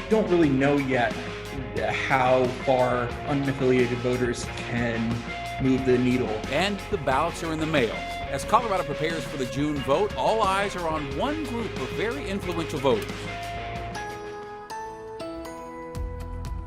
don't really know yet how far unaffiliated voters can move the needle. And the ballots are in the mail. As Colorado prepares for the June vote, all eyes are on one group of very influential voters.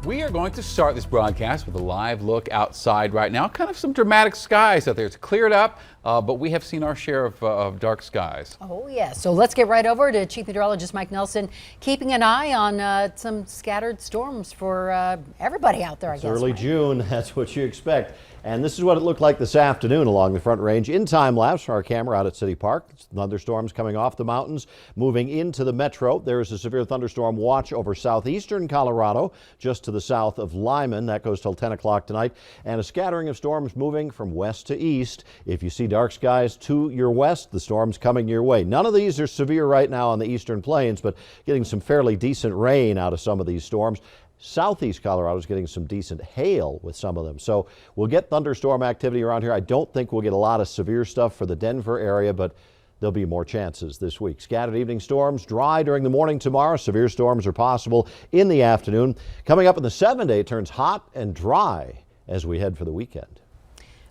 We are going to start this broadcast with a live look outside right now. Kind of some dramatic skies out there. It's cleared up, but we have seen our share of dark skies. Oh, yeah. So let's get right over to Chief Meteorologist Mike Nelson, keeping an eye on some scattered storms for everybody out there, I guess. It's early right? June. That's what you expect. And this is what it looked like this afternoon along the Front Range. In time lapse from our camera out at City Park. Thunderstorms coming off the mountains, moving into the metro. There is a severe thunderstorm watch over southeastern Colorado, just to the south of Lyman. That goes till 10 o'clock tonight. And a scattering of storms moving from west to east. If you see dark skies to your west, the storm's coming your way. None of these are severe right now on the eastern plains, but getting some fairly decent rain out of some of these storms. Southeast Colorado is getting some decent hail with some of them. So we'll get thunderstorm activity around here. I don't think we'll get a lot of severe stuff for the Denver area, but there'll be more chances this week. Scattered evening storms, dry during the morning tomorrow. Severe storms are possible in the afternoon. Coming up in the 7-day, it turns hot and dry as we head for the weekend.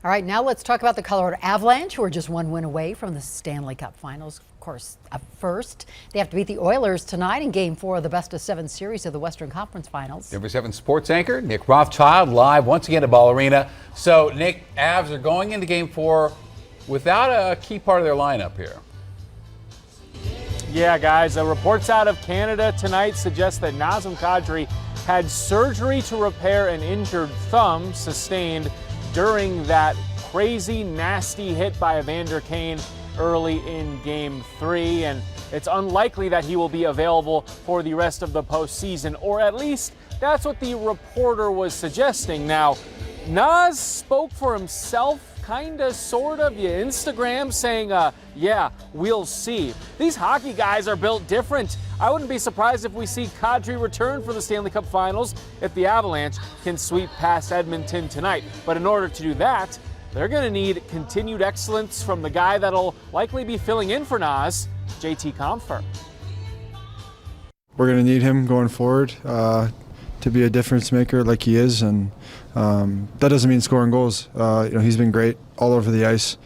All right, now let's talk about the Colorado Avalanche, who are just one win away from the Stanley Cup Finals. Of course, up first, they have to beat the Oilers tonight in Game 4 of the best-of-7 series of the Western Conference Finals. Denver 7 sports anchor Nick Rothschild live once again at Ball Arena. So, Nick, Avs are going into Game 4 without a key part of their lineup here. Yeah, guys, reports out of Canada tonight suggest that Nazem Kadri had surgery to repair an injured thumb sustained during that crazy, nasty hit by Evander Kane early in Game 3, and it's unlikely that he will be available for the rest of the postseason, or at least that's what the reporter was suggesting. Now, Naz spoke for himself, kinda, sort of, via Instagram, saying, yeah, we'll see. These hockey guys are built different. I wouldn't be surprised if we see Kadri return for the Stanley Cup Finals if the Avalanche can sweep past Edmonton tonight. But in order to do that, they're going to need continued excellence from the guy that'll likely be filling in for Naz, JT Compher. We're going to need him going forward to be a difference maker like he is, and that doesn't mean scoring goals. He's been great all over the ice.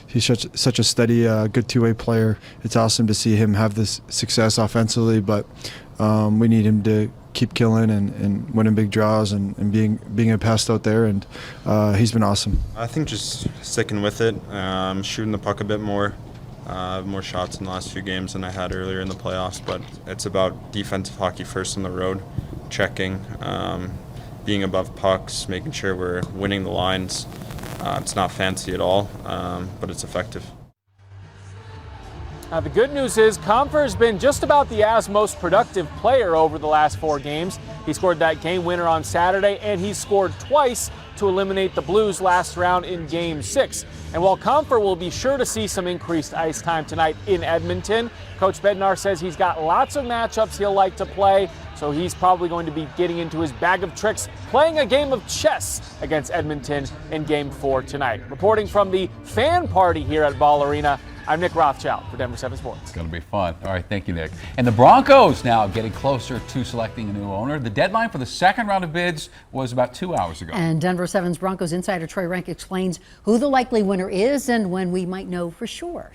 He's such a steady, good two-way player. It's awesome to see him have this success offensively, but we need him to keep killing and winning big draws and being a pest out there, and he's been awesome. I think just sticking with it, shooting the puck a bit more. More shots in the last few games than I had earlier in the playoffs, but it's about defensive hockey first on the road, checking, being above pucks, making sure we're winning the lines. It's not fancy at all, but it's effective. Now, the good news is Compher has been just about the Avs' most productive player over the last 4 games. He scored that game winner on Saturday, and he scored twice to eliminate the Blues last round in Game 6. And while Compher will be sure to see some increased ice time tonight in Edmonton, Coach Bednar says he's got lots of matchups he'll like to play, so he's probably going to be getting into his bag of tricks, playing a game of chess against Edmonton in Game 4 tonight. Reporting from the fan party here at Ball Arena, I'm Nick Rothschild for Denver 7 Sports. It's going to be fun. All right, thank you, Nick. And the Broncos now getting closer to selecting a new owner. The deadline for the second round of bids was about 2 hours ago. And Denver 7's Broncos insider Troy Rank explains who the likely winner is and when we might know for sure.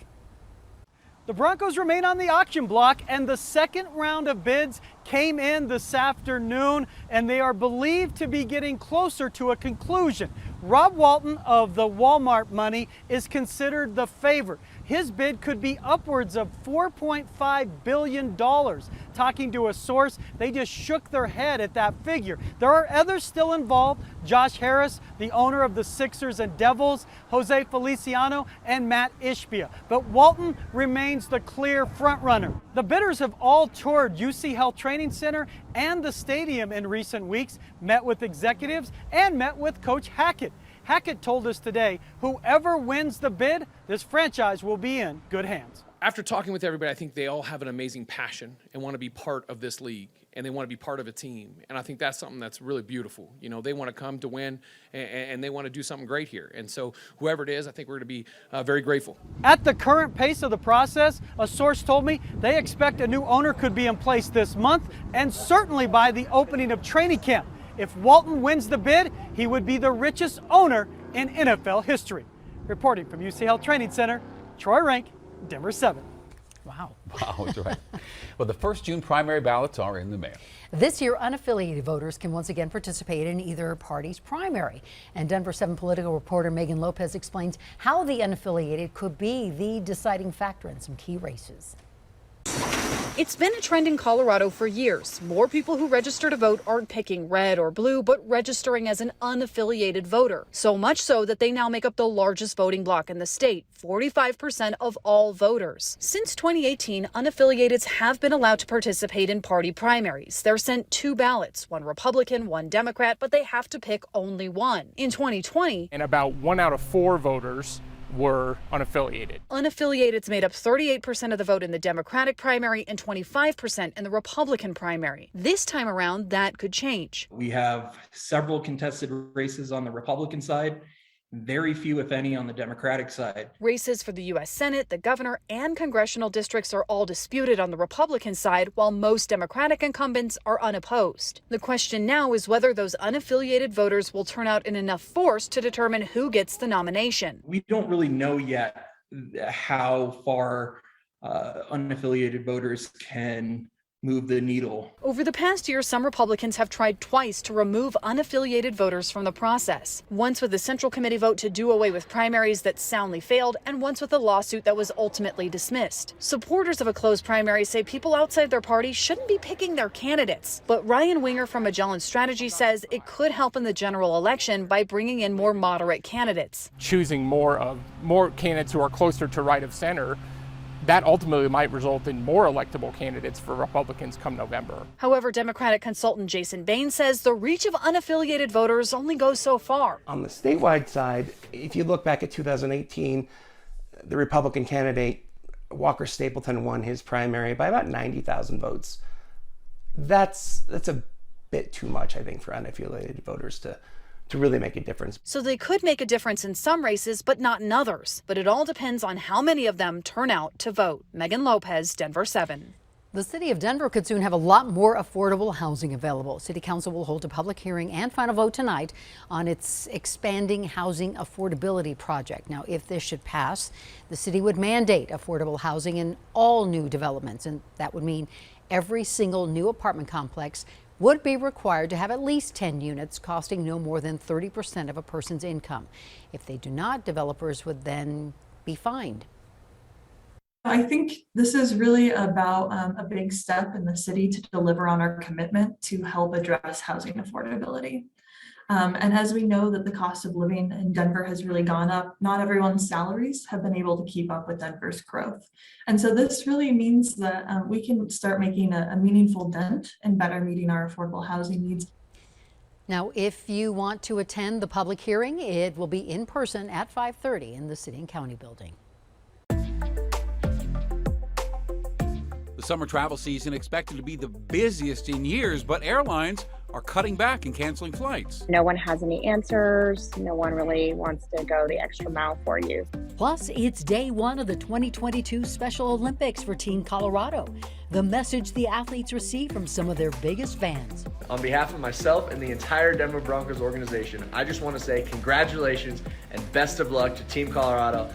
The Broncos remain on the auction block, and the second round of bids came in this afternoon, and they are believed to be getting closer to a conclusion. Rob Walton of the Walmart money is considered the favorite. His bid could be upwards of $4.5 billion. Talking to a source, they just shook their head at that figure. There are others still involved: Josh Harris, the owner of the Sixers and Devils, Jose Feliciano, and Matt Ishbia. But Walton remains the clear frontrunner. The bidders have all toured UC Health Training Center and the stadium in recent weeks, met with executives, and met with Coach Hackett. Hackett told us today, whoever wins the bid, this franchise will be in good hands. After talking with everybody, I think they all have an amazing passion and want to be part of this league. and they want to be part of a team. And I think that's something that's really beautiful. You know, they want to come to win, and they want to do something great here. And so whoever it is, I think we're going to be very grateful. At the current pace of the process, a source told me they expect a new owner could be in place this month and certainly by the opening of training camp. If Walton wins the bid, he would be the richest owner in NFL history. Reporting from UC Health Training Center, Troy Rank, Denver 7. Wow. Wow, that's right. Well, the first June primary ballots are in the mail. This year, unaffiliated voters can once again participate in either party's primary. And Denver 7 political reporter Megan Lopez explains how the unaffiliated could be the deciding factor in some key races. It's been a trend in Colorado for years. More people who register to vote aren't picking red or blue, but registering as an unaffiliated voter. So much so that they now make up the largest voting bloc in the state, 45% of all voters. Since 2018, unaffiliateds have been allowed to participate in party primaries. They're sent 2 ballots, one Republican, one Democrat, but they have to pick only one. In 2020, And about 1 out of 4 voters were unaffiliated. unaffiliateds made up 38% of the vote in the Democratic primary and 25% in the Republican primary. This time around, that could change. We have several contested races on the Republican side, very few, if any, on the Democratic side. Races for the U.S. Senate, the governor, and congressional districts are all disputed on the Republican side, while most Democratic incumbents are unopposed. The question now is whether those unaffiliated voters will turn out in enough force to determine who gets the nomination. We don't really know yet how far unaffiliated voters can move the needle. Over the past year, some Republicans have tried twice to remove unaffiliated voters from the process. Once with a Central Committee vote to do away with primaries that soundly failed, and once with a lawsuit that was ultimately dismissed. Supporters of a closed primary say people outside their party shouldn't be picking their candidates. But Ryan Winger from Magellan Strategy says it could help in the general election by bringing in more moderate candidates. Choosing more candidates who are closer to right of center, that ultimately might result in more electable candidates for Republicans come November. However, Democratic consultant Jason Bain says the reach of unaffiliated voters only goes so far. On the statewide side, if you look back at 2018, the Republican candidate Walker Stapleton won his primary by about 90,000 votes. That's a bit too much, I think, for unaffiliated voters to really make a difference. So they could make a difference in some races, but not in others. But it all depends on how many of them turn out to vote. Megan Lopez, Denver 7. The city of Denver could soon have a lot more affordable housing available. City Council will hold a public hearing and final vote tonight on its expanding housing affordability project. Now, if this should pass, the city would mandate affordable housing in all new developments, and that would mean every single new apartment complex would be required to have at least 10 units costing no more than 30% of a person's income. If they do not, developers would then be fined. I think this is really about a big step in the city to deliver on our commitment to help address housing affordability. And as we know that the cost of living in Denver has really gone up, not everyone's salaries have been able to keep up with Denver's growth. And so this really means that we can start making a meaningful dent in better meeting our affordable housing needs. Now, if you want to attend the public hearing, it will be in person at 5:30 in the City and County Building. The summer travel season expected to be the busiest in years, but airlines are cutting back and canceling flights. No one has any answers. No one really wants to go the extra mile for you. Plus, it's day one of the 2022 Special Olympics for Team Colorado. The message the athletes received from some of their biggest fans. On behalf of myself and the entire Denver Broncos organization, I just want to say congratulations and best of luck to Team Colorado.